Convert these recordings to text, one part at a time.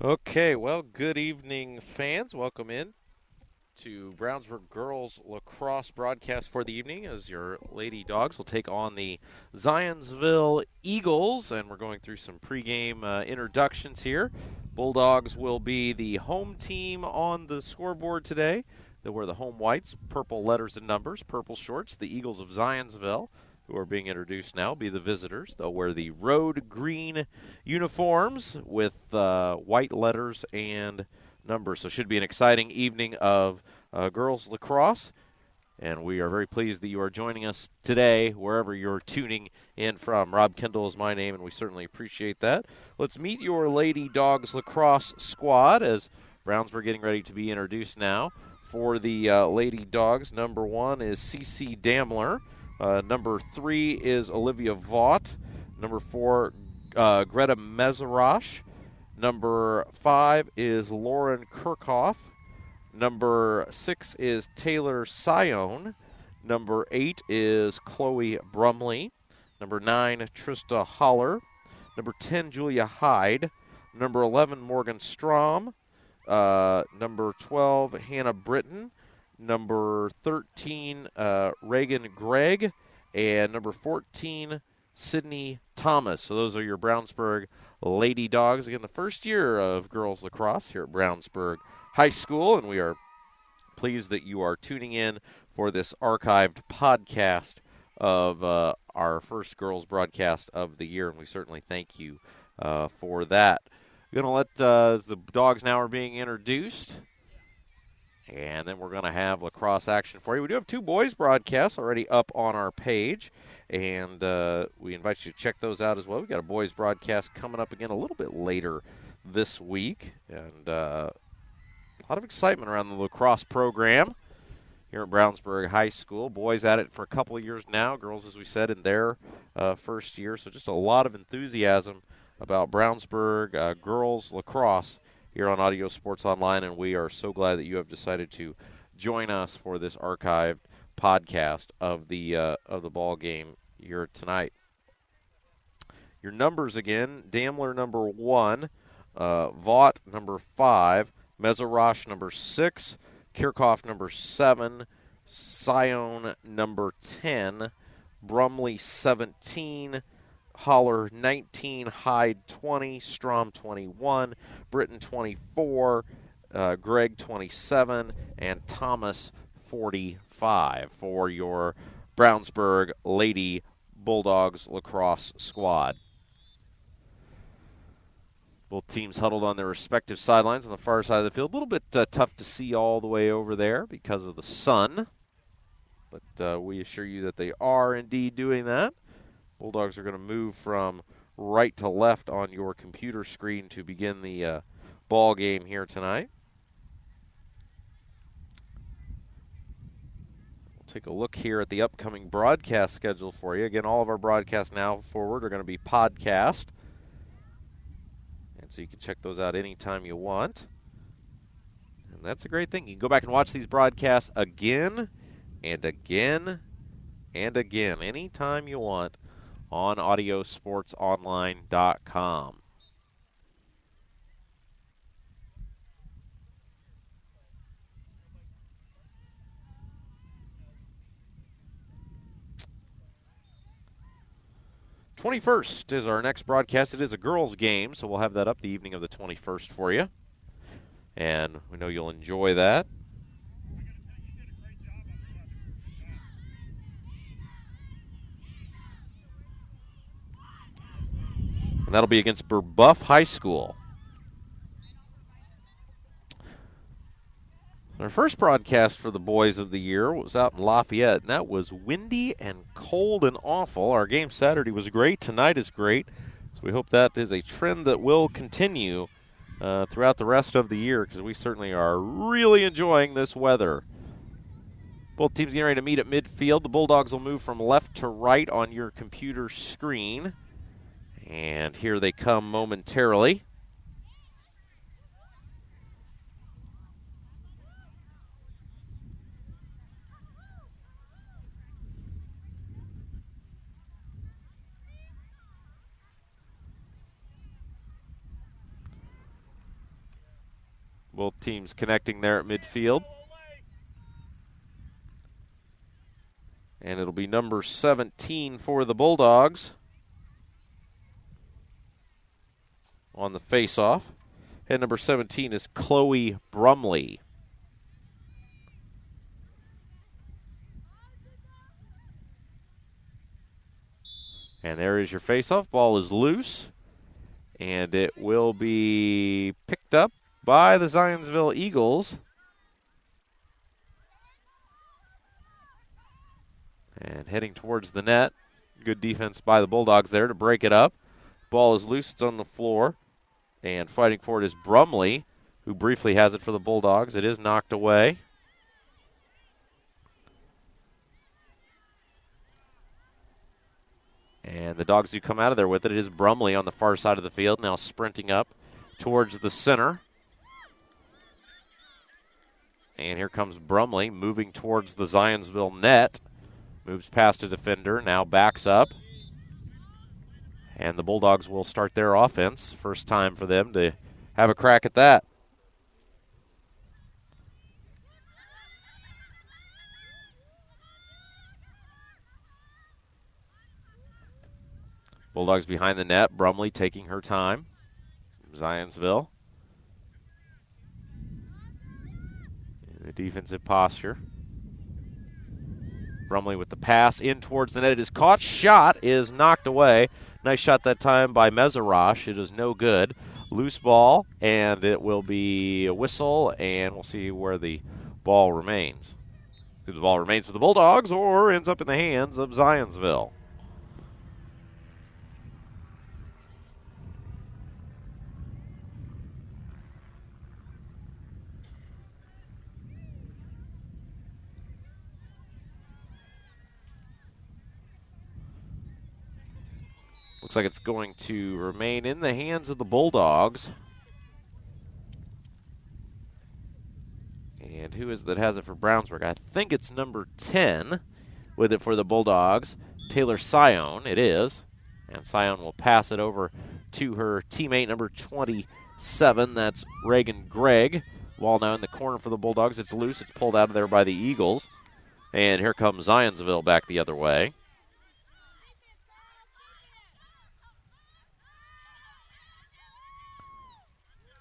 Okay, well, good evening, fans. Welcome in to Brownsburg girls lacrosse broadcast for the evening as your Lady Dogs will take on the Zionsville Eagles, and we're going through some pregame introductions here. Bulldogs will be the home team on the scoreboard today. They'll wear the home whites, purple letters and numbers, purple shorts. The Eagles of Zionsville, who are being introduced now, be the visitors. They'll wear the road green uniforms with white letters and numbers. So it should be an exciting evening of girls lacrosse. And we are very pleased that you are joining us today, wherever you're tuning in from. Rob Kendall is my name, and we certainly appreciate that. Let's meet your Lady Dogs lacrosse squad as Brownsburg getting ready to be introduced now. For the Lady Dogs, number 1 is CC Damler. Number 3 is Olivia Vaught. Number 4, Greta Mezerosh. Number 5 is Lauren Kirchhoff. Number 6 is Taylor Sion. Number 8 is Chloe Brumley. Number 9, Trista Holler. Number 10, Julia Hyde. Number 11, Morgan Strom. Number 12, Hannah Britton. Number 13, Reagan Gregg. And number 14, Sydney Thomas. So those are your Brownsburg Lady Dogs. Again, the first year of girls lacrosse here at Brownsburg High School, and we are pleased that you are tuning in for this archived podcast of our first girls broadcast of the year, and we certainly thank you for that. We're going to let as the dogs now are being introduced, and then we're going to have lacrosse action for you. We do have 2 boys broadcasts already up on our page, and we invite you to check those out as well. We've got a boys broadcast coming up again a little bit later this week, and a lot of excitement around the lacrosse program here at Brownsburg High School. Boys at it for a couple of years now. Girls, as we said, in their first year. So just a lot of enthusiasm about Brownsburg girls lacrosse here on Audio Sports Online, and we are so glad that you have decided to join us for this archived podcast of the ball game here tonight. Your numbers again: Damler number 1, Vaught number 5, Mezerosh number 6, Kirchhoff number 7, Sion number 10, Brumley 17, Holler 19, Hyde 20, Strom 21, Britton 24, Gregg 27, and Thomas 45 for your Brownsburg Lady Bulldogs lacrosse squad. Both teams huddled on their respective sidelines on the far side of the field. A little bit tough to see all the way over there because of the sun, but we assure you that they are indeed doing that. Bulldogs are going to move from right to left on your computer screen to begin the ball game here tonight. We'll take a look here at the upcoming broadcast schedule for you. Again, all of our broadcasts now forward are going to be podcast. So you can check those out anytime you want. And that's a great thing. You can go back and watch these broadcasts again and again and again anytime you want on audiosportsonline.com. '21st is our next broadcast. It is a girls' game, so we'll have that up the evening of the 21st for you. And we know you'll enjoy that. And that'll be against Burbuff High School. Our first broadcast for the boys of the year was out in Lafayette, and that was windy and cold and awful. Our game Saturday was great. Tonight is great. So we hope that is a trend that will continue throughout the rest of the year, because we certainly are really enjoying this weather. Both teams getting ready to meet at midfield. The Bulldogs will move from left to right on your computer screen. And here they come momentarily. Both teams connecting there at midfield. And it'll be number 17 for the Bulldogs on the faceoff. Head number 17 is Chloe Brumley. And there is your faceoff. Ball is loose. And it will be picked up by the Zionsville Eagles. And heading towards the net. Good defense by the Bulldogs there to break it up. Ball is loose. It's on the floor. And fighting for it is Brumley, who briefly has it for the Bulldogs. It is knocked away. And the Dogs do come out of there with it. It is Brumley on the far side of the field, now sprinting up towards the center. And here comes Brumley moving towards the Zionsville net. Moves past a defender, now backs up. And the Bulldogs will start their offense. First time for them to have a crack at that. Bulldogs behind the net. Brumley taking her time. Zionsville. In the defensive posture. Brumley with the pass in towards the net. It is caught. Shot is knocked away. Nice shot that time by Mezarosh. It is no good. Loose ball, and it will be a whistle, and we'll see where the ball remains. If the ball remains with the Bulldogs or ends up in the hands of Zionsville. Looks like it's going to remain in the hands of the Bulldogs. And who is that has it for Brownsburg? I think it's number 10 with it for the Bulldogs. Taylor Sion, it is. And Sion will pass it over to her teammate, number 27. That's Reagan Gregg. Ball now in the corner for the Bulldogs. It's loose. It's pulled out of there by the Eagles. And here comes Zionsville back the other way.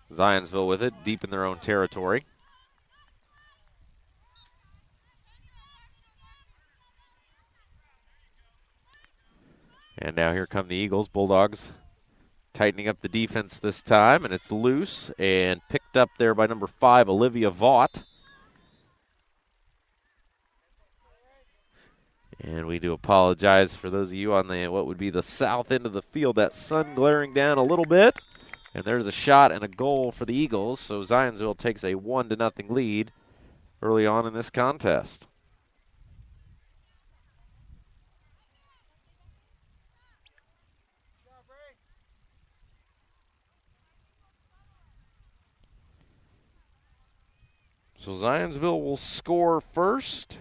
Zionsville with it, deep in their own territory. And now here come the Eagles. Bulldogs tightening up the defense this time, and it's loose and picked up there by number 5, Olivia Vaught. And we do apologize for those of you on the what would be the south end of the field. That sun glaring down a little bit. And there's a shot and a goal for the Eagles, so Zionsville takes a 1-0 lead early on in this contest. So Zionsville will score first.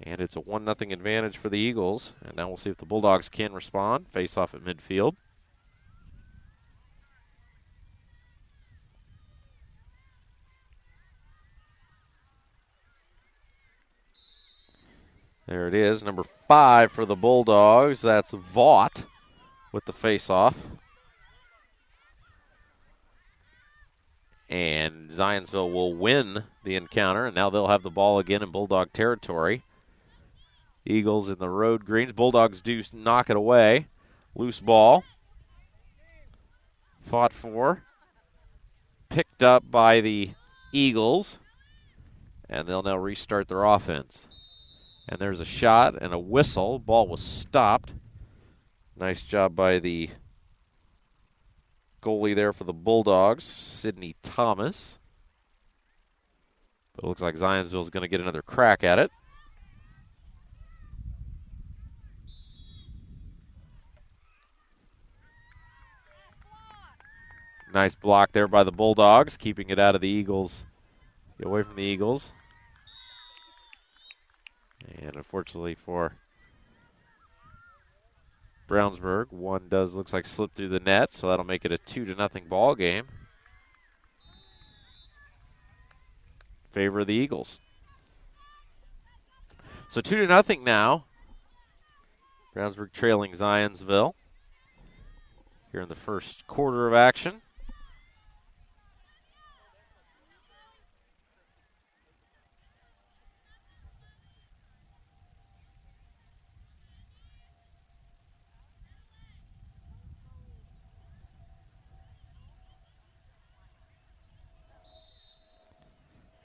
And it's a 1-0 advantage for the Eagles. And now we'll see if the Bulldogs can respond. Face off at midfield. There it is, number 5 for the Bulldogs. That's Vaught with the face-off. And Zionsville will win the encounter, and now they'll have the ball again in Bulldog territory. Eagles in the road greens. Bulldogs do knock it away. Loose ball. Fought for. Picked up by the Eagles. And they'll now restart their offense. And there's a shot and a whistle. Ball was stopped. Nice job by the goalie there for the Bulldogs, Sydney Thomas. But it looks like Zionsville's going to get another crack at it. Nice block there by the Bulldogs, keeping it out of the Eagles, away from the Eagles. And unfortunately for Brownsburg. One looks like slip through the net, so that'll make it a 2-0 ball game. Favor of the Eagles. So 2-0 now. Brownsburg trailing Zionsville here in the first quarter of action.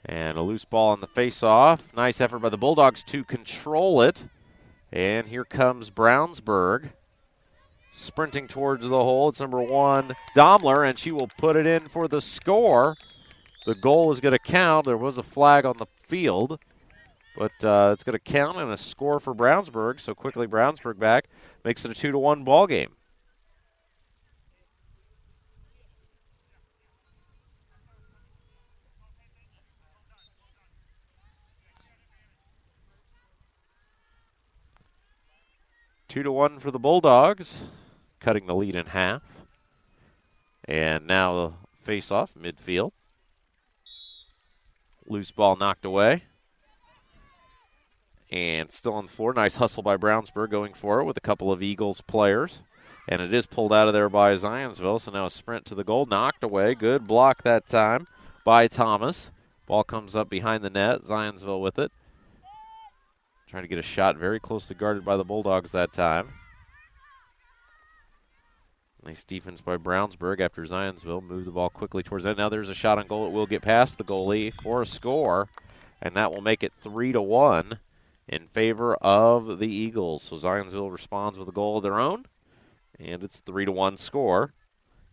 And a loose ball on the face-off. Nice effort by the Bulldogs to control it. And here comes Brownsburg. Sprinting towards the hole. It's number 1, Domler, and she will put it in for the score. The goal is going to count. There was a flag on the field, but it's going to count and a score for Brownsburg. So quickly Brownsburg back. Makes it a 2-1 ball game. Two to one for the Bulldogs, cutting the lead in half. And now the face-off, midfield. Loose ball knocked away. And still on the floor. Nice hustle by Brownsburg going for it with a couple of Eagles players. And it is pulled out of there by Zionsville, so now a sprint to the goal. Knocked away. Good block that time by Thomas. Ball comes up behind the net. Zionsville with it. Trying to get a shot very closely guarded by the Bulldogs that time. Nice defense by Brownsburg after Zionsville moved the ball quickly towards that. Now there's a shot on goal. It will get past the goalie for a score, and that will make it 3-1 in favor of the Eagles. So Zionsville responds with a goal of their own, and it's a 3-1 score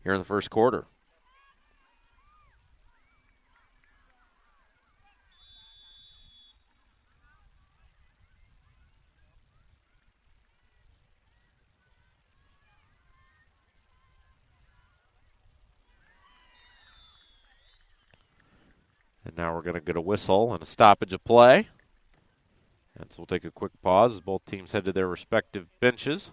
here in the first quarter. And now we're going to get a whistle and a stoppage of play. And so we'll take a quick pause as both teams head to their respective benches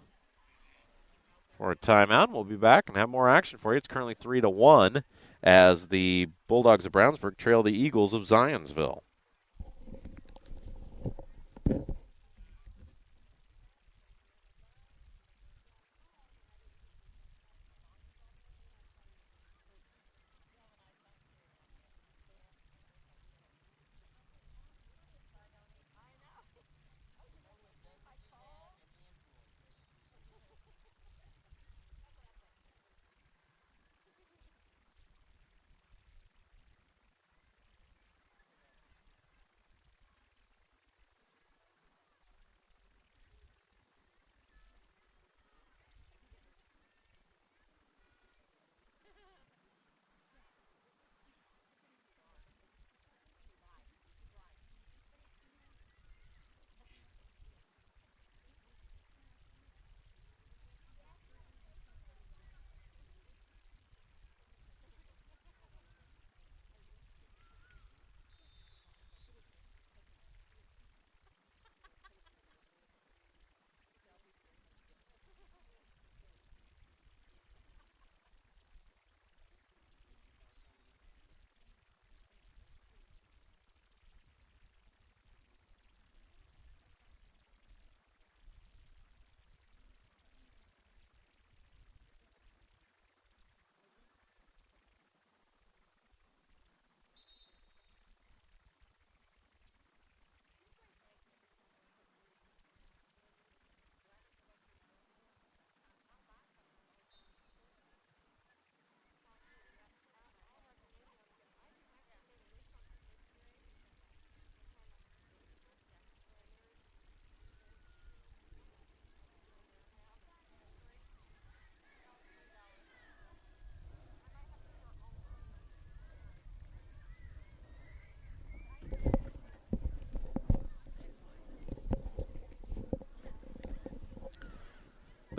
for a timeout. We'll be back and have more action for you. It's currently 3-1 as the Bulldogs of Brownsburg trail the Eagles of Zionsville.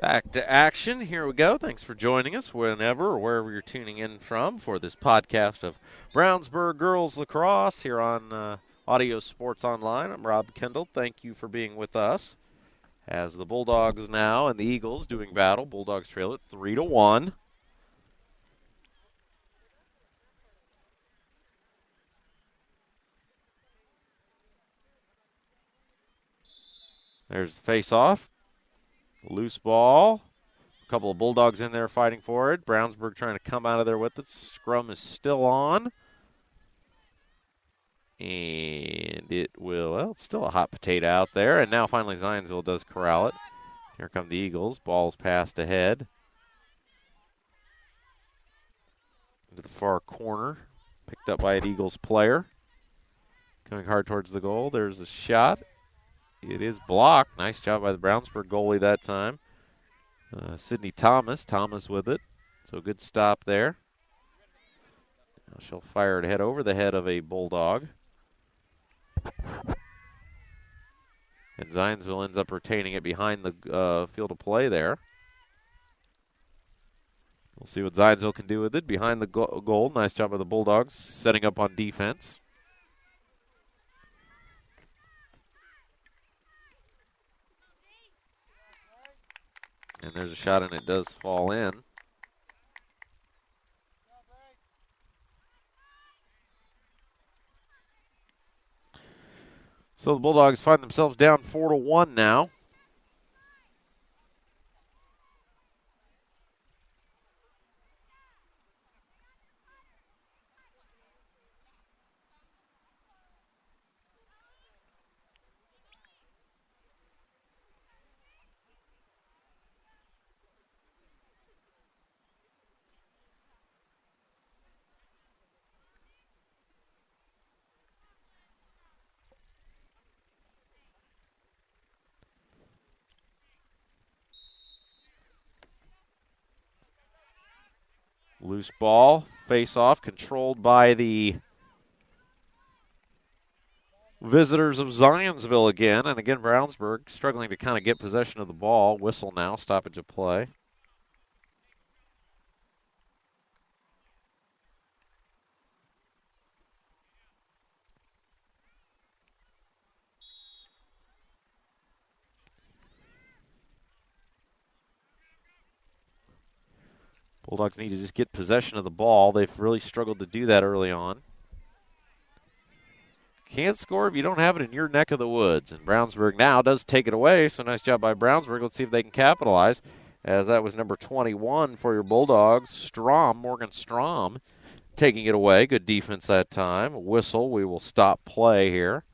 Back to action. Here we go. Thanks for joining us whenever or wherever you're tuning in from for this podcast of Brownsburg Girls Lacrosse here on Audio Sports Online. I'm Rob Kendall. Thank you for being with us. As the Bulldogs now and the Eagles doing battle. Bulldogs trail it 3-1. There's the face-off. Loose ball. A couple of Bulldogs in there fighting for it. Brownsburg trying to come out of there with it. Scrum is still on. And it will, well, it's still a hot potato out there. And now finally Zionsville does corral it. Here come the Eagles. Ball's passed ahead. Into the far corner. Picked up by an Eagles player. Coming hard towards the goal. There's a shot. It is blocked. Nice job by the Brownsburg goalie that time. Sydney Thomas. Thomas with it. So good stop there. Now she'll fire it head over the head of a Bulldog. And Zionsville ends up retaining it behind the field of play there. We'll see what Zionsville can do with it. Behind the goal. Nice job by the Bulldogs setting up on defense. And there's a shot, and it does fall in. So the Bulldogs find themselves down 4-1 now. Loose ball, face-off, controlled by the visitors of Zionsville again. And again, Brownsburg struggling to kind of get possession of the ball. Whistle now, stoppage of play. Bulldogs need to just get possession of the ball. They've really struggled to do that early on. Can't score if you don't have it in your neck of the woods. And Brownsburg now does take it away, so nice job by Brownsburg. Let's see if they can capitalize, as that was number 21 for your Bulldogs. Morgan Strom, taking it away. Good defense that time. Whistle, we will stop play here.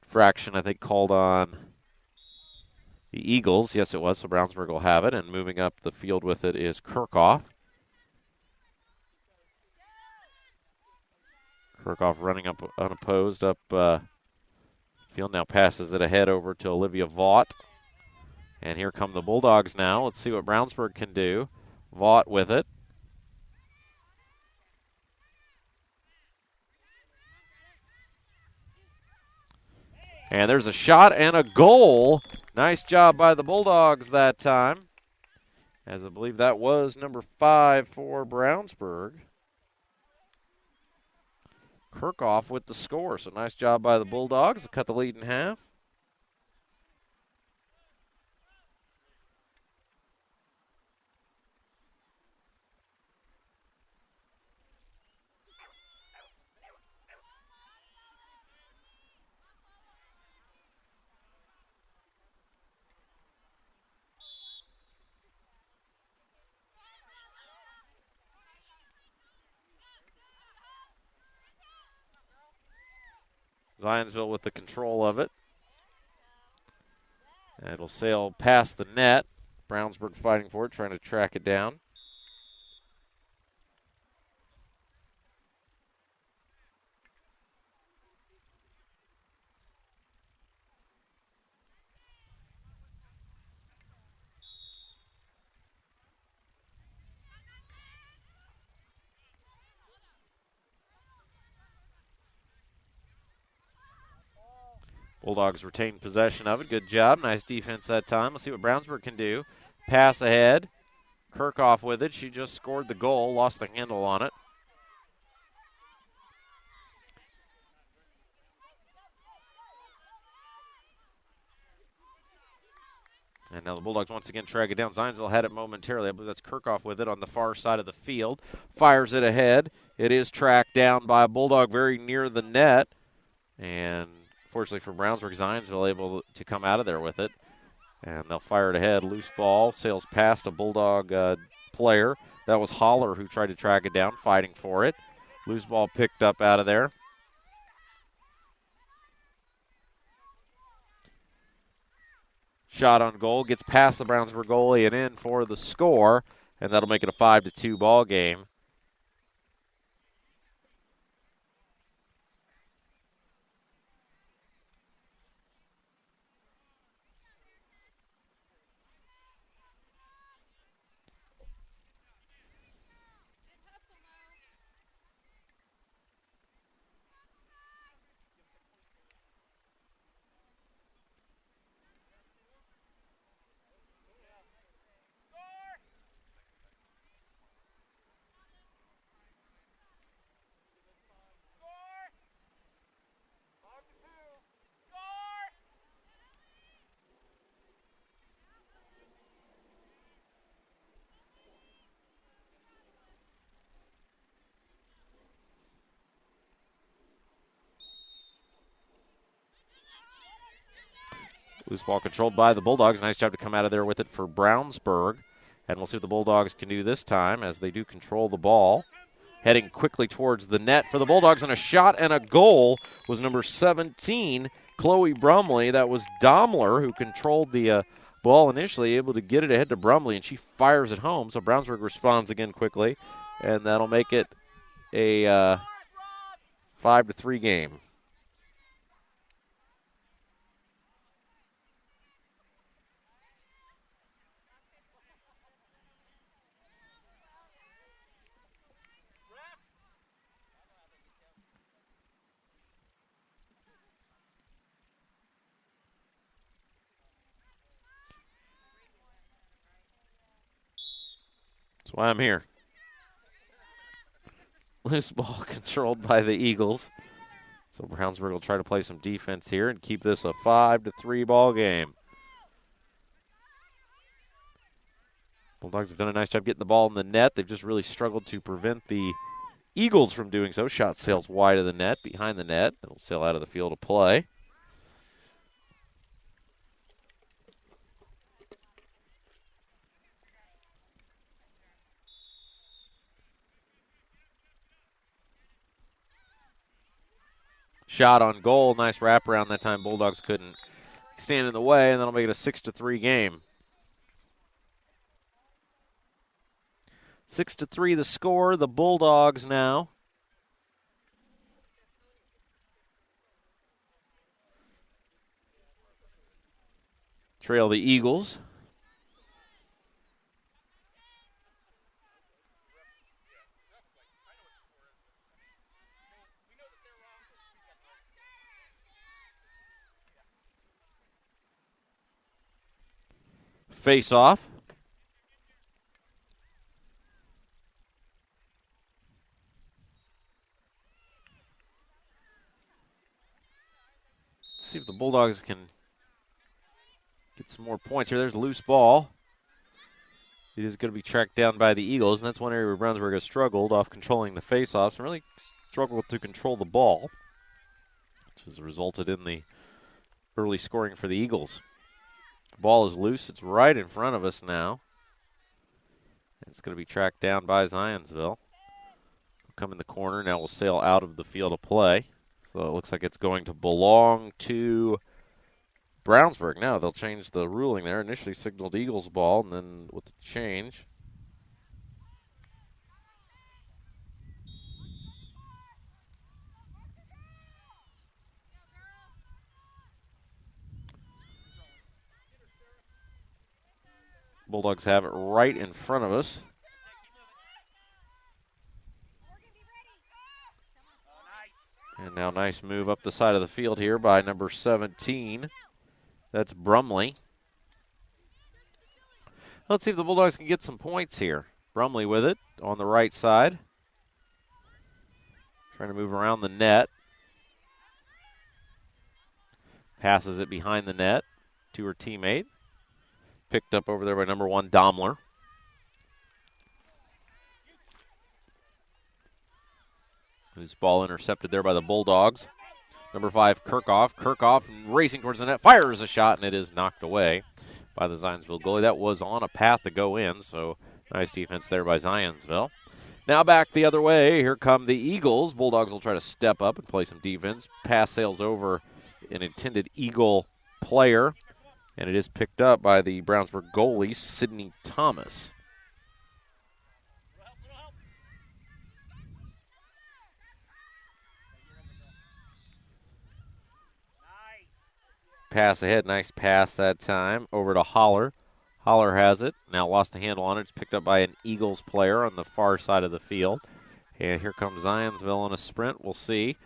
Fraction, I think, called on the Eagles. Yes, it was, so Brownsburg will have it. And moving up the field with it is Kirchhoff. Kirchhoff running up unopposed up field. Now passes it ahead over to Olivia Vaught. And here come the Bulldogs now. Let's see what Brownsburg can do. Vaught with it. And there's a shot and a goal. Nice job by the Bulldogs that time, as I believe that was number 5 for Brownsburg. Kirchhoff with the score, so nice job by the Bulldogs to cut the lead in half. Zionsville with the control of it. And it'll sail past the net. Brownsburg fighting for it, trying to track it down. Bulldogs retain possession of it. Good job. Nice defense that time. Let's see what Brownsburg can do. Pass ahead. Kirchhoff with it. She just scored the goal. Lost the handle on it. And now the Bulldogs once again track it down. Zionsville had it momentarily. I believe that's Kirchhoff with it on the far side of the field. Fires it ahead. It is tracked down by a Bulldog very near the net. And fortunately for Brownsburg, Zionsville able to come out of there with it. And they'll fire it ahead. Loose ball. Sails past a Bulldog player. That was Holler who tried to track it down, fighting for it. Loose ball picked up out of there. Shot on goal, gets past the Brownsburg goalie and in for the score, and that'll make it a 5-2 ball game. Loose ball controlled by the Bulldogs. Nice job to come out of there with it for Brownsburg. And we'll see what the Bulldogs can do this time as they do control the ball. Heading quickly towards the net for the Bulldogs, and a shot and a goal was number 17, Chloe Brumley. That was Domler who controlled the ball initially, able to get it ahead to Brumley, and she fires it home. So Brownsburg responds again quickly, and that'll make it a 5-3 game. That's why I'm here. Loose ball controlled by the Eagles. So Brownsburg will try to play some defense here and keep this a 5-3 ball game. Bulldogs have done a nice job getting the ball in the net. They've just really struggled to prevent the Eagles from doing so. Shot sails wide of the net, behind the net. It'll sail out of the field of play. Shot on goal. Nice wraparound that time. Bulldogs couldn't stand in the way, and that'll make it a 6-3 game. 6-3 the score. The Bulldogs now trail the Eagles. Face off. Let's see if the Bulldogs can get some more points here. There's a loose ball. It is going to be tracked down by the Eagles, and that's one area where Brownsburg has struggled off controlling the face-offs and really struggled to control the ball, which has resulted in the early scoring for the Eagles. Ball is loose. It's right in front of us now. It's going to be tracked down by Zionsville. We'll come in the corner. Now we'll sail out of the field of play. So it looks like it's going to belong to Brownsburg. Now they'll change the ruling there. Initially signaled Eagles ball, and then with the change, Bulldogs have it right in front of us. And now nice move up the side of the field here by number 17. That's Brumley. Let's see if the Bulldogs can get some points here. Brumley with it on the right side. Trying to move around the net. Passes it behind the net to her teammate. Picked up over there by number 1, Daimler. Whose ball intercepted there by the Bulldogs. Number 5, Kirchhoff. Kirchhoff racing towards the net, fires a shot, and it is knocked away by the Zionsville goalie. That was on a path to go in, so nice defense there by Zionsville. Now back the other way. Here come the Eagles. Bulldogs will try to step up and play some defense. Pass sails over an intended Eagle player, and it is picked up by the Brownsburg goalie, Sidney Thomas. Pass ahead, nice pass that time over to Holler. Holler has it, now lost the handle on it. It's picked up by an Eagles player on the far side of the field. And here comes Zionsville on a sprint. We'll see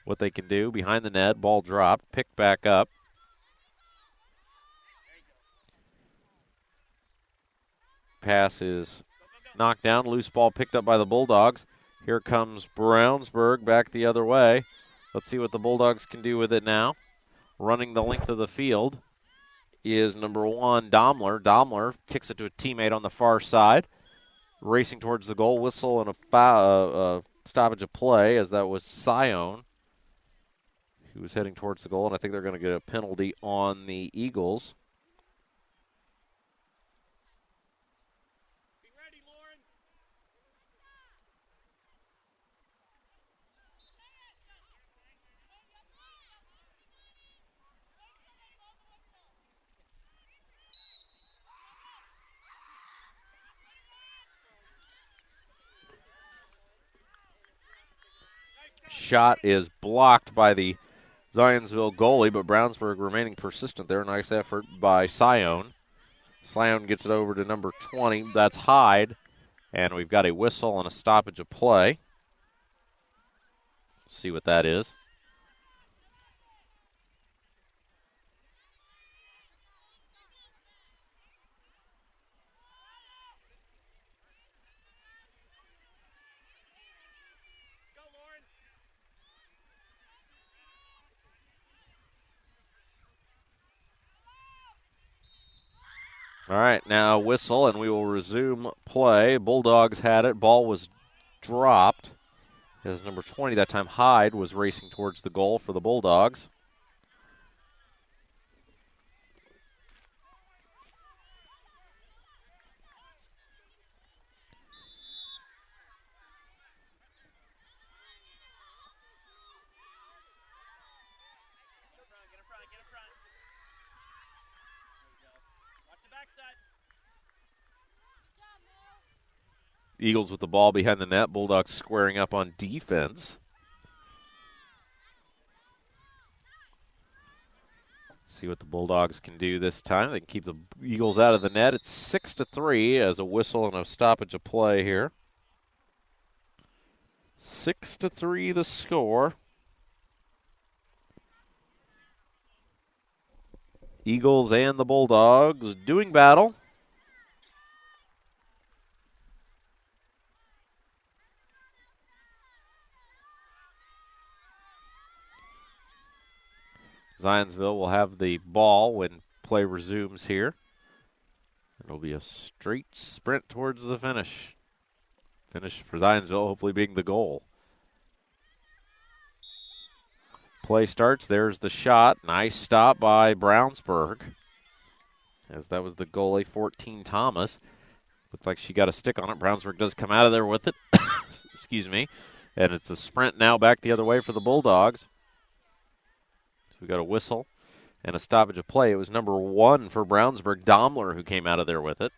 what they can do. Behind the net, ball dropped, picked back up. Pass is knocked down, loose ball picked up by the Bulldogs. Here comes Brownsburg back the other way. Let's see what the Bulldogs can do with it now. Running the length of the field is number 1, Daimler. Daimler kicks it to a teammate on the far side. Racing towards the goal, whistle and a stoppage of play, as that was Sion, who was heading towards the goal, and I think they're going to get a penalty on the Eagles. Shot is blocked by the Zionsville goalie, but Brownsburg remaining persistent there. Nice effort by Sion. Sion gets it over to number 20. That's Hyde. And we've got a whistle and a stoppage of play. See what that is. All right, now whistle, and we will resume play. Bulldogs had it. Ball was dropped. As number 20, that time Hyde, was racing towards the goal for the Bulldogs. Eagles with the ball behind the net. Bulldogs squaring up on defense. See what the Bulldogs can do this time. They can keep the Eagles out of the net. It's 6-3 as a whistle and a stoppage of play here. 6-3 the score. Eagles and the Bulldogs doing battle. Zionsville will have the ball when play resumes here. It'll be a straight sprint towards the finish. Finish for Zionsville, hopefully being the goal. Play starts. There's the shot. Nice stop by Brownsburg, as that was the goalie, 14 Thomas. Looked like she got a stick on it. Brownsburg does come out of there with it. Excuse me. And it's a sprint now back the other way for the Bulldogs. We got a whistle and a stoppage of play. It was number 1 for Brownsburg, Daimler, who came out of there with it.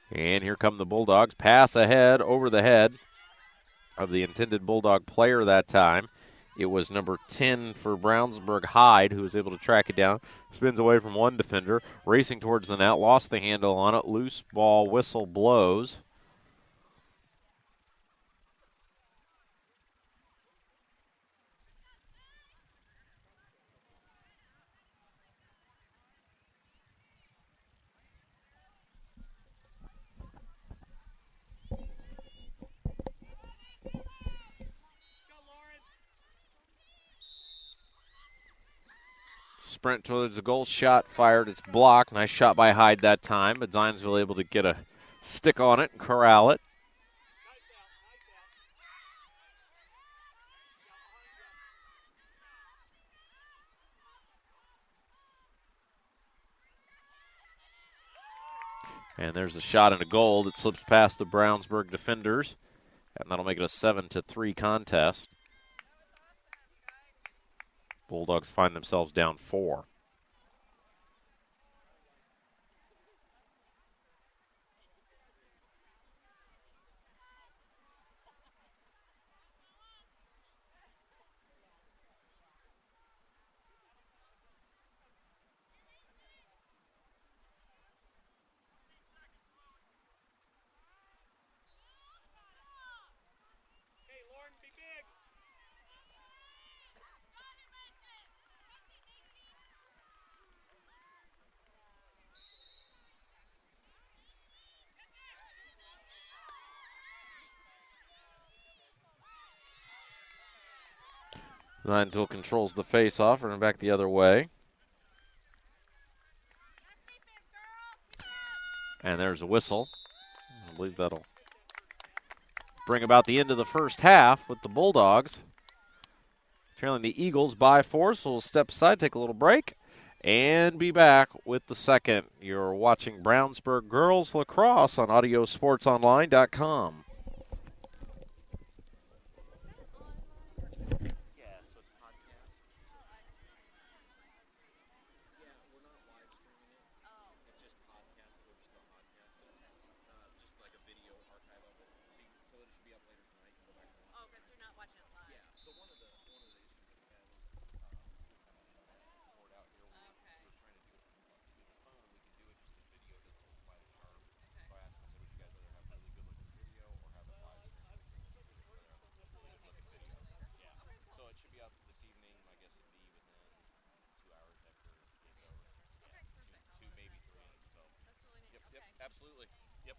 And here come the Bulldogs. Pass ahead, over the head of the intended Bulldog player that time. It was number 10 for Brownsburg, Hyde, who was able to track it down. Spins away from one defender, racing towards the net, lost the handle on it. Loose ball, whistle blows. Sprint towards the goal, shot fired, it's blocked. Nice shot by Hyde that time, but Zionsville able to get a stick on it and corral it. And there's a shot and a goal that slips past the Brownsburg defenders, and that'll make it a 7-3 contest. Bulldogs find themselves down 4. Zionsville controls the face-off, running back the other way. And there's a whistle. I believe that'll bring about the end of the first half with the Bulldogs trailing the Eagles by 4. So we'll step aside, take a little break, and be back with the second. You're watching Brownsburg Girls Lacrosse on AudioSportsOnline.com. Absolutely. Yep.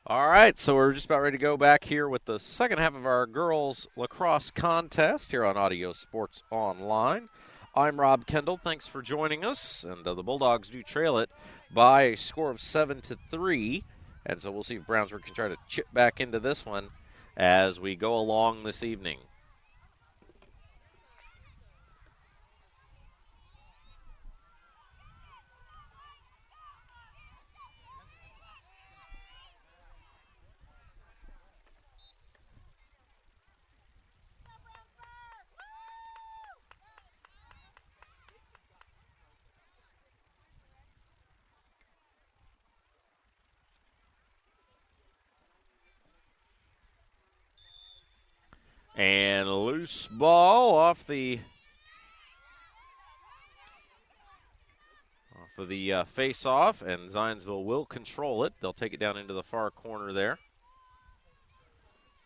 All right, so we're just about ready to go back here with the second half of our girls lacrosse contest here on Audio Sports Online. I'm Rob Kendall. Thanks for joining us. And the Bulldogs do trail it by a score of 7-3. And so we'll see if Brownsburg can try to chip back into this one as we go along this evening. And loose ball off the face-off, and Zionsville will control it. They'll take it down into the far corner there.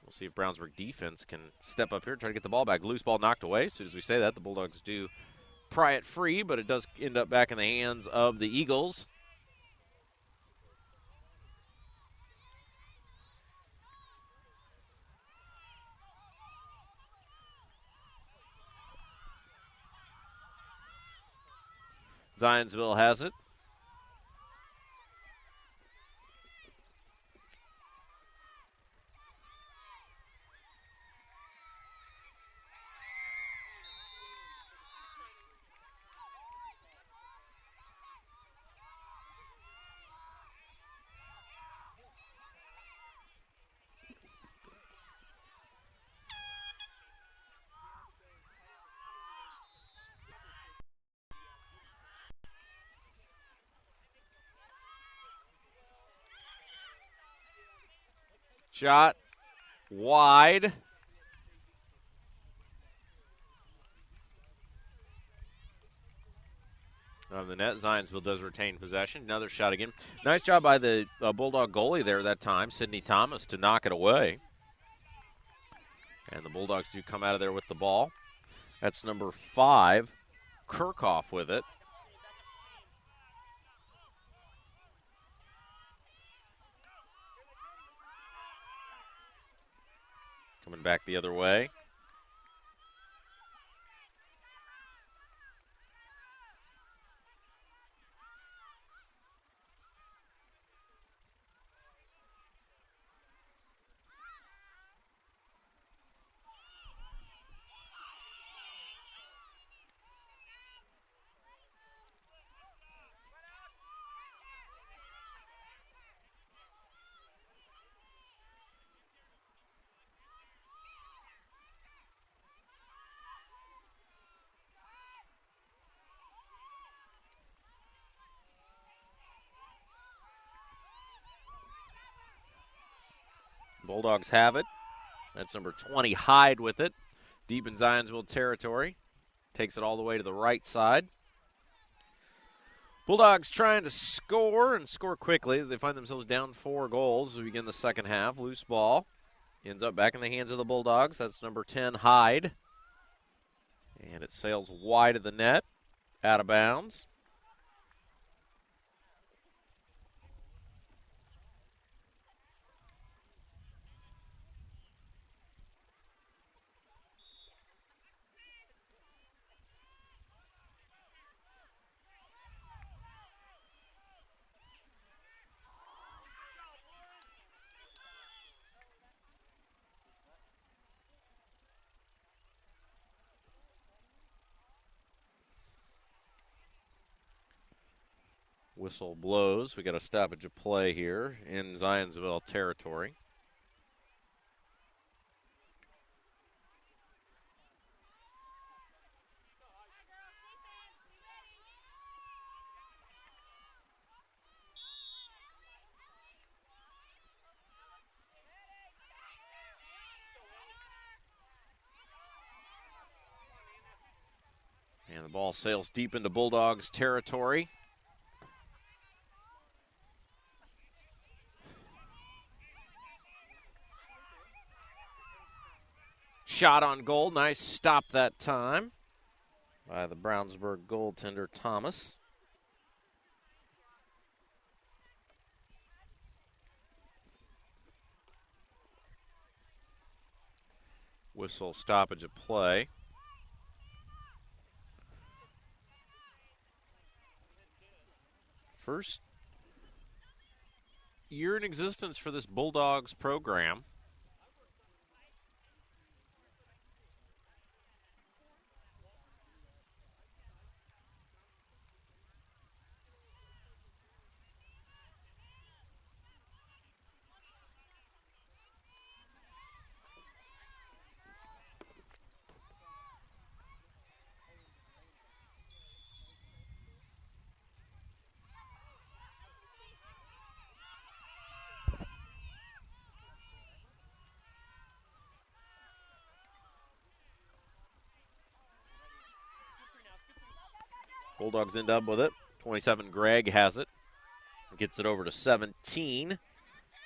We'll see if Brownsburg defense can step up here and try to get the ball back. Loose ball knocked away. As soon as we say that, the Bulldogs do pry it free, but it does end up back in the hands of the Eagles. Zionsville has it. Shot wide. On the net, Zionsville does retain possession. Another shot again. Nice job by the Bulldog goalie there that time, Sidney Thomas, to knock it away. And the Bulldogs do come out of there with the ball. That's number 5, Kirchhoff with it. Coming back the other way. Bulldogs have it. That's number 20, Hyde with it. Deep in Zionsville territory. Takes it all the way to the right side. Bulldogs trying to score and score quickly as they find themselves down 4 goals as we begin the second half. Loose ball. Ends up back in the hands of the Bulldogs. That's number 10, Hyde. And it sails wide of the net. Out of bounds. Whistle blows. We got a stoppage of play here in Zionsville territory. And the ball sails deep into Bulldogs territory. Shot on goal. Nice stop that time by the Brownsburg goaltender, Thomas. Whistle, stoppage of play. First year in existence for this Bulldogs program. Bulldogs end up with it. 27, Gregg has it. Gets it over to 17.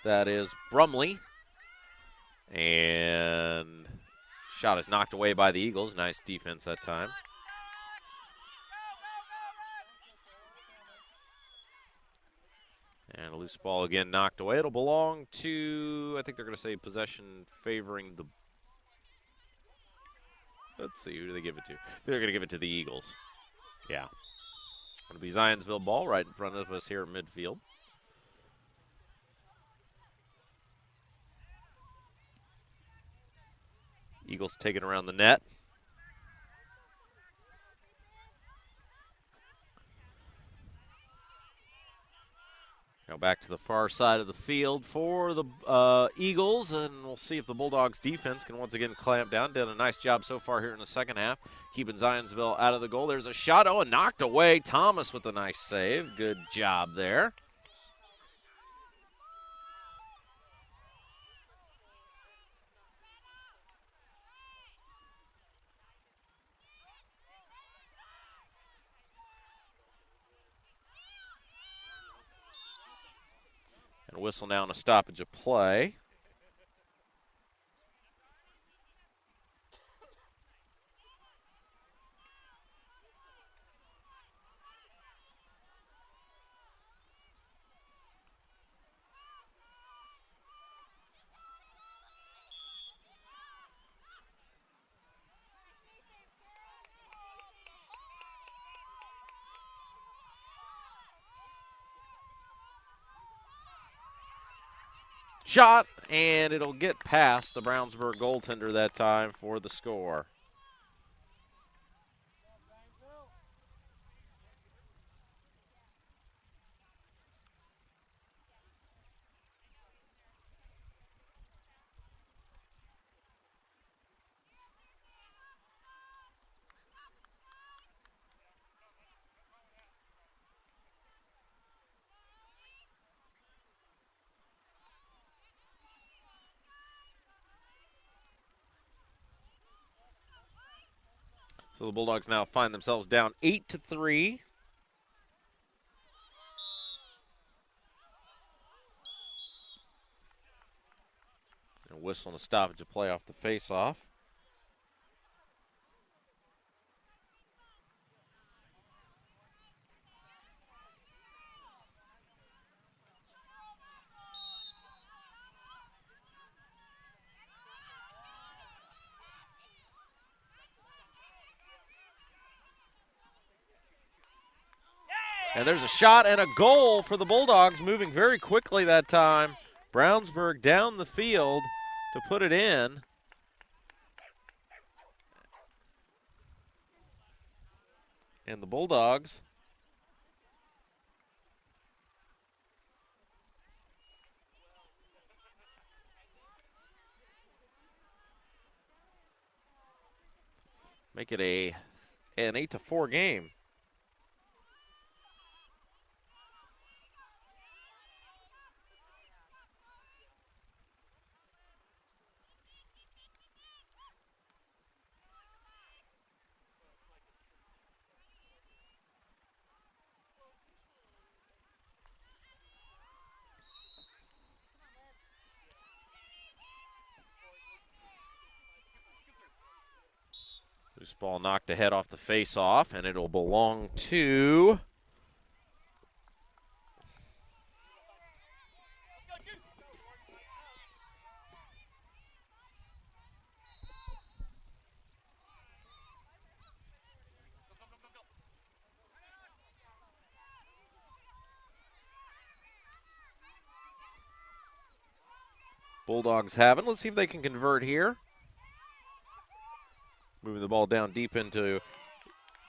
That is Brumley. And shot is knocked away by the Eagles. Nice defense that time. And a loose ball again knocked away. It'll belong to, I think they're going to say possession favoring the, let's see, who do they give it to? They're going to give it to the Eagles. Yeah. It'll be Zionsville ball right in front of us here at midfield. Eagles take it around the net. Now back to the far side of the field for the Eagles, and we'll see if the Bulldogs defense can once again clamp down. Did a nice job so far here in the second half, keeping Zionsville out of the goal. There's a shot, and knocked away. Thomas with a nice save. Good job there. And a whistle now and a stoppage of play. Shot, and it'll get past the Brownsburg goaltender that time for the score. So the Bulldogs now find themselves down 8-3. And a whistle and a stoppage of play off the face-off. And there's a shot and a goal for the Bulldogs, moving very quickly that time. Brownsburg down the field to put it in. And the Bulldogs make it an 8-4 game. Loose ball knocked the head off the face-off, and it'll belong to Bulldogs have it. Let's see if they can convert here. Moving the ball down deep into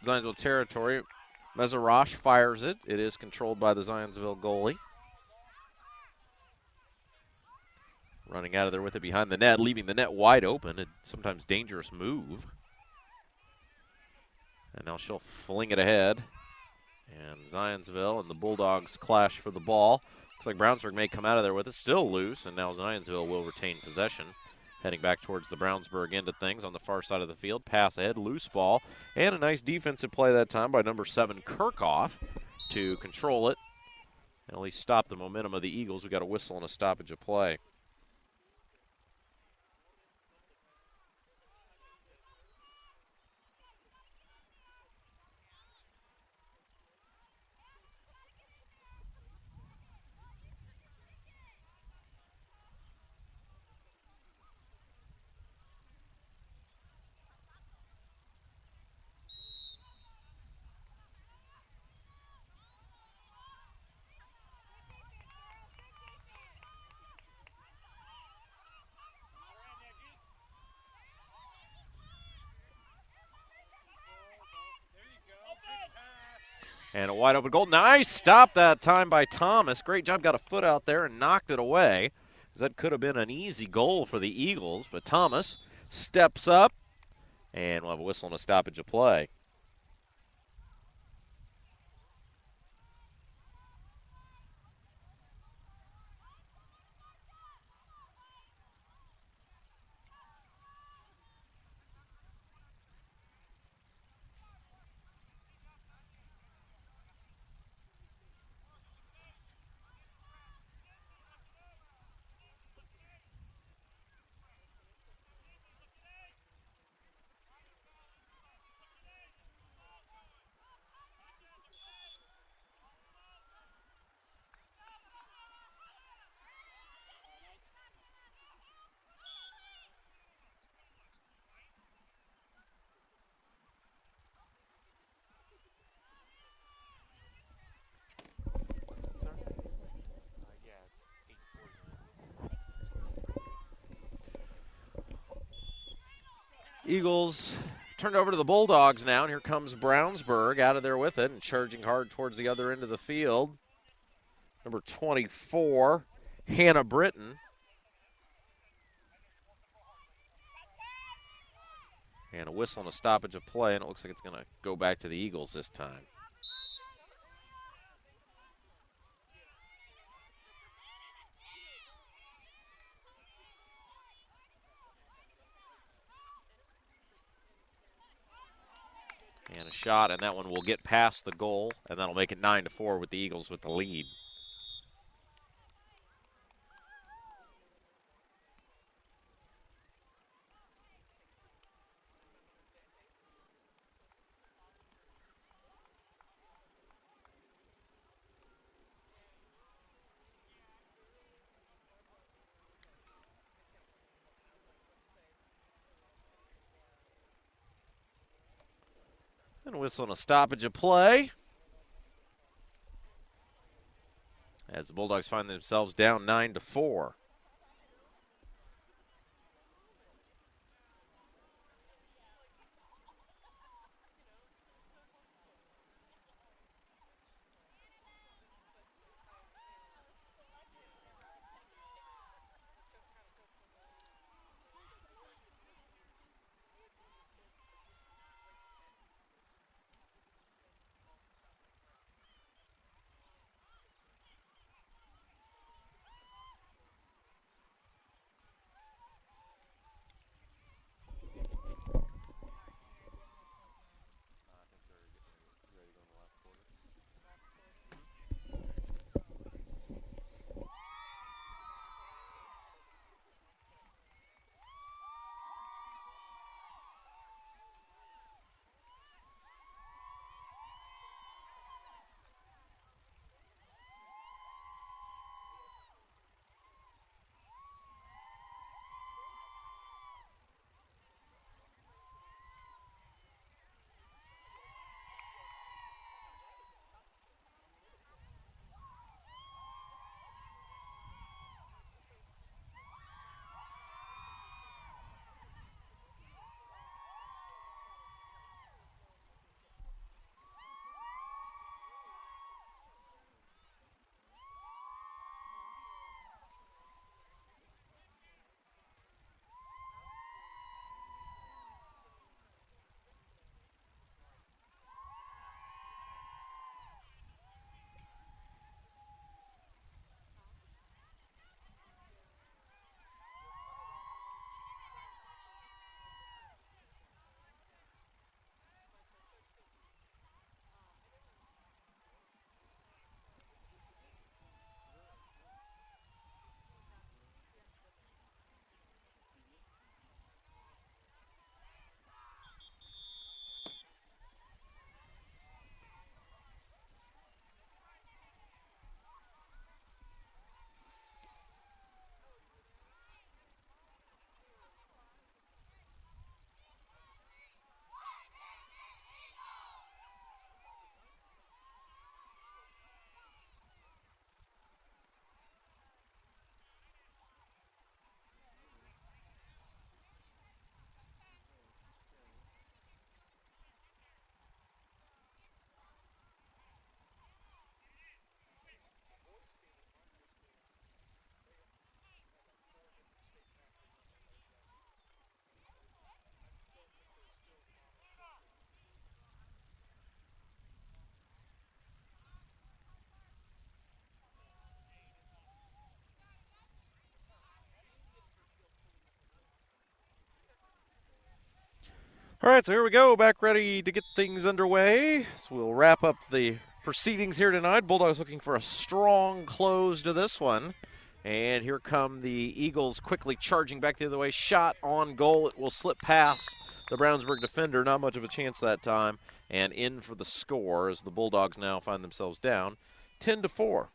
Zionsville territory. Mezarosh fires it. It is controlled by the Zionsville goalie. Running out of there with it behind the net, leaving the net wide open. A sometimes dangerous move. And now she'll fling it ahead. And Zionsville and the Bulldogs clash for the ball. Looks like Brownsburg may come out of there with it. Still loose, and now Zionsville will retain possession. Heading back towards the Brownsburg end of things on the far side of the field. Pass ahead, loose ball. And a nice defensive play that time by number 7, Kirkhoff, to control it. And at least stop the momentum of the Eagles. We got a whistle and a stoppage of play. And a wide open goal. Nice stop that time by Thomas. Great job. Got a foot out there and knocked it away. That could have been an easy goal for the Eagles, but Thomas steps up, and we'll have a whistle and a stoppage of play. Eagles turned over to the Bulldogs now, and here comes Brownsburg out of there with it and charging hard towards the other end of the field. Number 24, Hannah Britton. And a whistle and a stoppage of play, and it looks like it's going to go back to the Eagles this time. And a shot, and that one will get past the goal, and that'll make it 9-4 with the Eagles with the lead. And a whistle and a stoppage of play as the Bulldogs find themselves down 9-4. All right, so here we go. Back ready to get things underway. So we'll wrap up the proceedings here tonight. Bulldogs looking for a strong close to this one. And here come the Eagles quickly charging back the other way. Shot on goal. It will slip past the Brownsburg defender. Not much of a chance that time. And in for the score as the Bulldogs now find themselves down 10-4.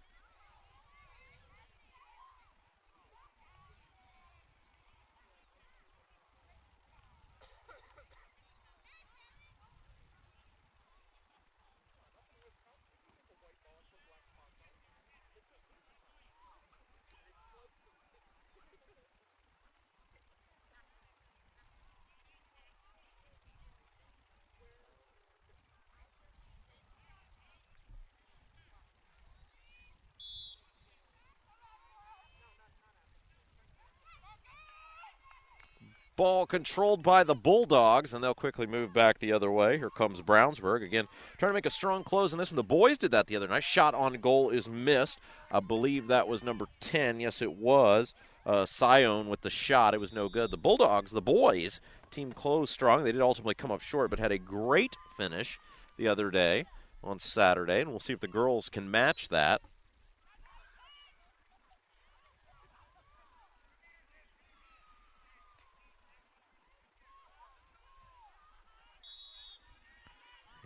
Ball controlled by the Bulldogs, and they'll quickly move back the other way. Here comes Brownsburg. Again, trying to make a strong close in this one. The boys did that the other night. Shot on goal is missed. I believe that was number 10. Yes, it was. Sion with the shot. It was no good. The Bulldogs, the boys, team closed strong. They did ultimately come up short, but had a great finish the other day on Saturday, and we'll see if the girls can match that.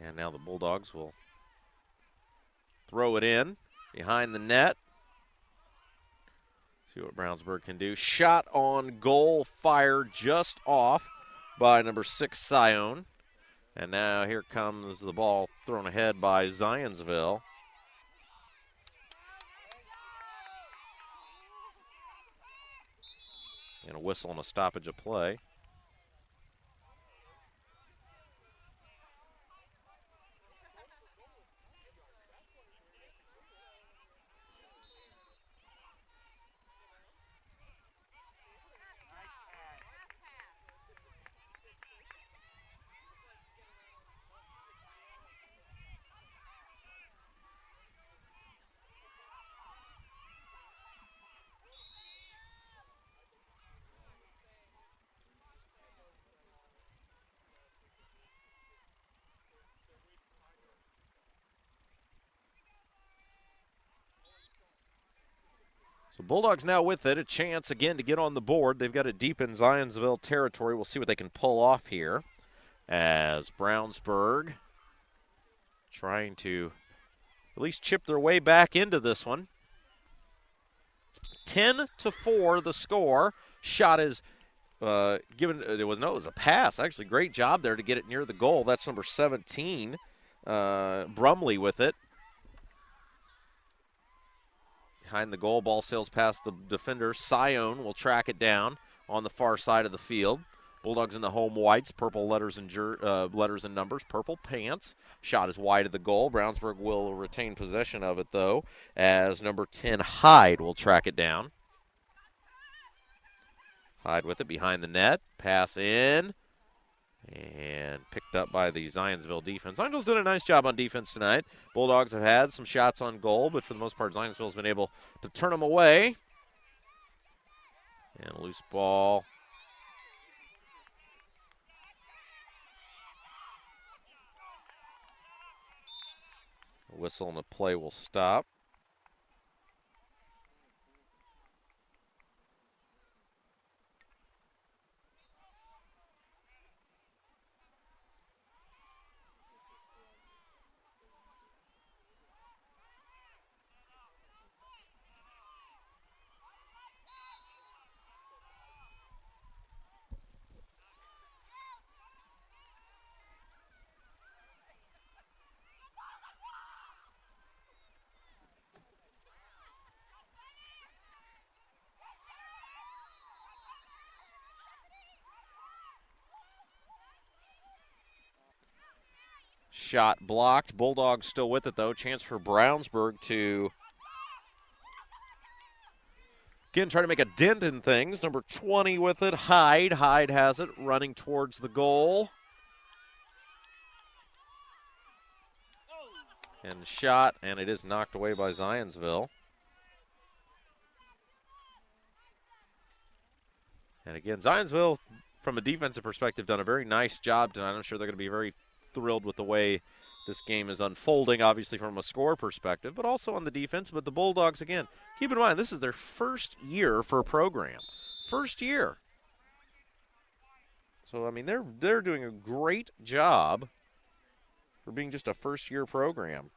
And now the Bulldogs will throw it in behind the net. See what Brownsburg can do. Shot on goal, fired just off by number 6, Sion. And now here comes the ball thrown ahead by Zionsville. And a whistle and a stoppage of play. So Bulldogs now with it, a chance again to get on the board. They've got it deep in Zionsville territory. We'll see what they can pull off here as Brownsburg trying to at least chip their way back into this one. 10-4 the score. Shot is given. It was a pass. Actually, great job there to get it near the goal. That's number 17, Brumley with it. Behind the goal, ball sails past the defender. Sion will track it down on the far side of the field. Bulldogs in the home whites, purple letters and letters and numbers, purple pants. Shot is wide of the goal. Brownsburg will retain possession of it, though, as number 10, Hyde, will track it down. Hyde with it behind the net. Pass in. And picked up by the Zionsville defense. Zionsville's doing a nice job on defense tonight. Bulldogs have had some shots on goal, but for the most part, Zionsville's been able to turn them away. And a loose ball. A whistle and the play will stop. Shot blocked. Bulldogs still with it, though. Chance for Brownsburg to, again, try to make a dent in things. Number 20 with it. Hyde. Hyde has it, running towards the goal. And shot, and it is knocked away by Zionsville. And again, Zionsville from a defensive perspective, done a very nice job tonight. I'm sure they're going to be very thrilled with the way this game is unfolding, obviously from a score perspective, but also on the defense. But the Bulldogs, again, keep in mind, this is their first year for a program. First year. So, I mean, they're doing a great job for being just a first-year program.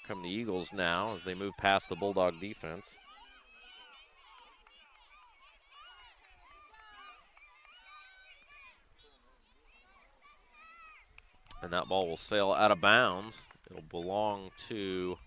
Come the Eagles now as they move past the Bulldog defense. And that ball will sail out of bounds. It'll belong to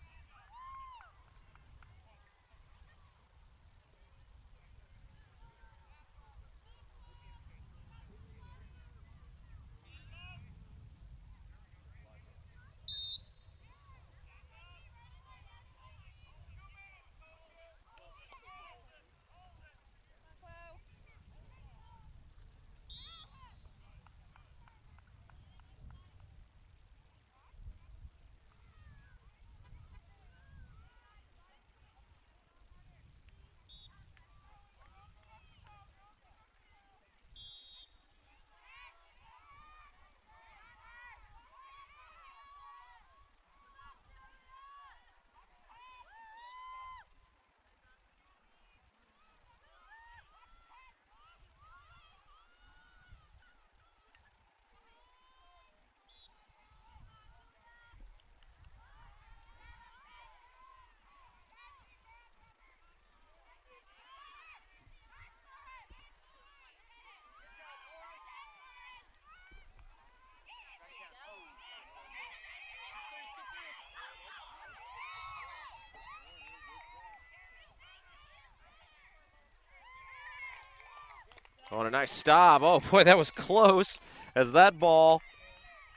on a nice stop. Oh, boy, that was close as that ball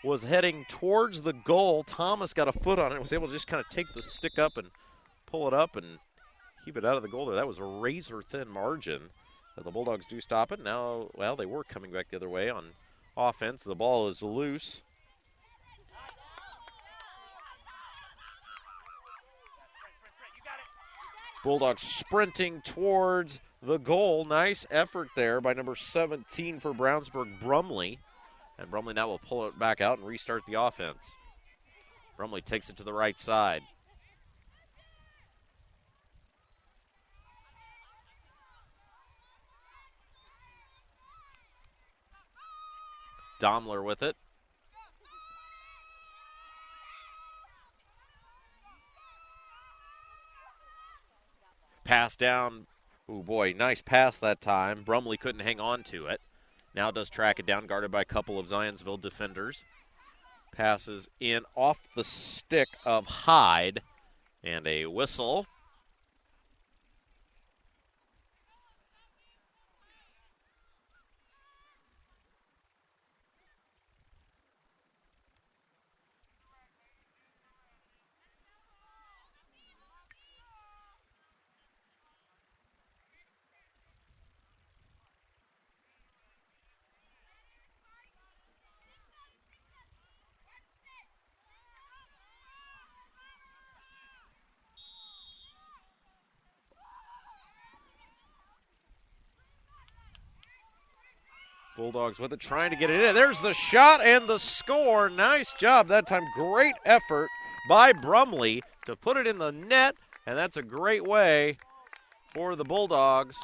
was heading towards the goal. Thomas got a foot on it and was able to just kind of take the stick up and pull it up and keep it out of the goal there. That was a razor-thin margin. The Bulldogs do stop it. Now, well, they were coming back the other way on offense. The ball is loose. Bulldogs sprinting towards the goal. Nice effort there by number 17 for Brownsburg, Brumley. And Brumley now will pull it back out and restart the offense. Brumley takes it to the right side. Domler with it. Pass down. Oh, boy, nice pass that time. Brumley couldn't hang on to it. Now does track it down, guarded by a couple of Zionsville defenders. Passes in off the stick of Hyde. And a whistle. Bulldogs with it, trying to get it in. There's the shot and the score. Nice job that time. Great effort by Brumley to put it in the net, and that's a great way for the Bulldogs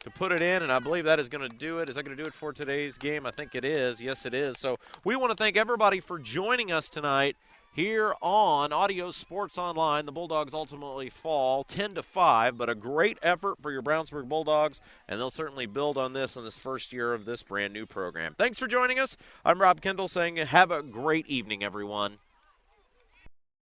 to put it in, and I believe that is going to do it. Is that going to do it for today's game? I think it is. Yes, it is. So we want to thank everybody for joining us tonight here on Audio Sports Online. The Bulldogs ultimately fall 10-5, but a great effort for your Brownsburg Bulldogs, and they'll certainly build on this in this first year of this brand new program. Thanks for joining us. I'm Rob Kendall saying have a great evening, everyone.